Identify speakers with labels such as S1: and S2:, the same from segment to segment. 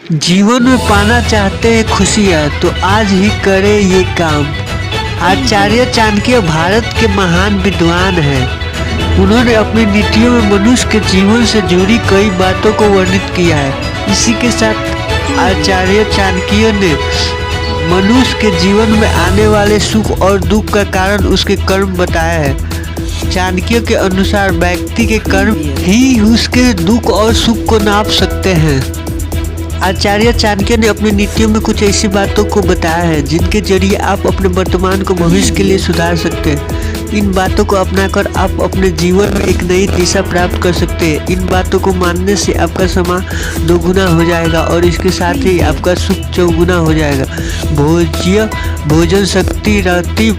S1: जीवन में पाना चाहते हैं खुशियाँ तो आज ही करें ये काम। आचार्य चाणक्य भारत के महान विद्वान हैं। उन्होंने अपनी नीतियों में मनुष्य के जीवन से जुड़ी कई बातों को वर्णित किया है। इसी के साथ आचार्य चाणक्य ने मनुष्य के जीवन में आने वाले सुख और दुख का कारण उसके कर्म बताया है। चाणक्य के अनुसार व्यक्ति के कर्म ही उसके दुख और सुख को नाप सकते हैं। आचार्य चाणक्य ने अपनी नीतियों में कुछ ऐसी बातों को बताया है जिनके जरिए आप अपने वर्तमान को भविष्य के लिए सुधार सकते हैं। इन बातों को अपनाकर आप अपने जीवन में एक नई दिशा प्राप्त कर सकते हैं। इन बातों को मानने से आपका समय दोगुना हो जाएगा और इसके साथ ही आपका सुख चौगुना हो जाएगा। भोजन शक्ति रहती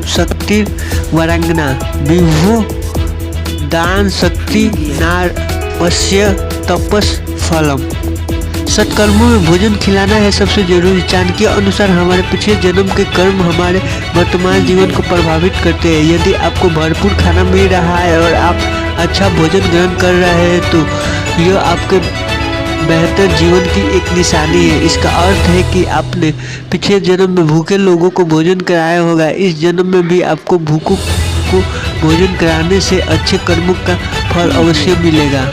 S1: शक्ति वरांगना विभो दान शक्ति नारवश्य तपस फलम। सत्कर्मों में भोजन खिलाना है सबसे जरूरी। चाणक्य अनुसार हमारे पिछले जन्म के कर्म हमारे वर्तमान जीवन को प्रभावित करते हैं। यदि आपको भरपूर खाना मिल रहा है और आप अच्छा भोजन ग्रहण कर रहे हैं तो यह आपके बेहतर जीवन की एक निशानी है। इसका अर्थ है कि आपने पिछले जन्म में भूखे लोगों को भोजन कराया होगा। इस जन्म में भी आपको भूखों को भोजन कराने से अच्छे कर्मों का फल अवश्य मिलेगा।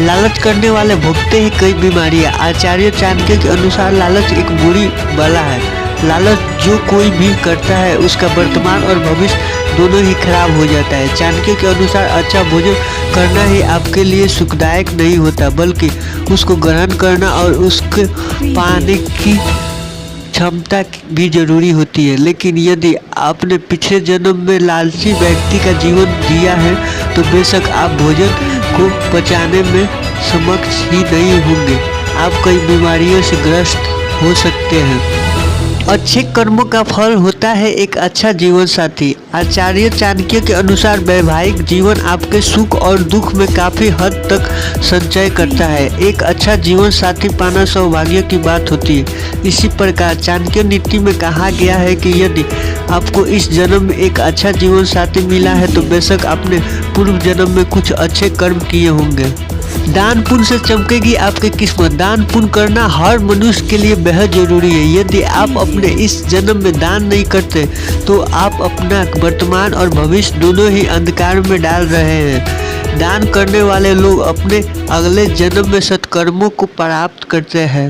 S1: लालच करने वाले भोगते हैं कई बीमारियां। आचार्य चाणक्य के अनुसार लालच एक बुरी बला है। लालच जो कोई भी करता है उसका वर्तमान और भविष्य दोनों ही खराब हो जाता है। चाणक्य के अनुसार अच्छा भोजन करना ही आपके लिए सुखदायक नहीं होता बल्कि उसको ग्रहण करना और उसके पाने की क्षमता भी जरूरी होती है। लेकिन यदि आपने पिछले जन्म में लालची व्यक्ति का जीवन जिया है तो बेशक आप भोजन को पचाने में समक्ष ही नहीं होंगे। आप कई बीमारियों से ग्रस्त हो सकते हैं। अच्छे कर्मों का फल होता है एक अच्छा जीवन साथी। आचार्य चाणक्य के अनुसार वैवाहिक जीवन आपके सुख और दुख में काफ़ी हद तक संचय करता है। एक अच्छा जीवन साथी पाना सौभाग्य की बात होती है। इसी प्रकार चाणक्य नीति में कहा गया है कि यदि आपको इस जन्म में एक अच्छा जीवन साथी मिला है तो बेशक आपने पूर्व जन्म में कुछ अच्छे कर्म किए होंगे। दान पुण्य से चमकेगी आपकी किस्मत। दान पुण्य करना हर मनुष्य के लिए बेहद जरूरी है। यदि आप अपने इस जन्म में दान नहीं करते तो आप अपना वर्तमान और भविष्य दोनों ही अंधकार में डाल रहे हैं। दान करने वाले लोग अपने अगले जन्म में सत्कर्मों को प्राप्त करते हैं।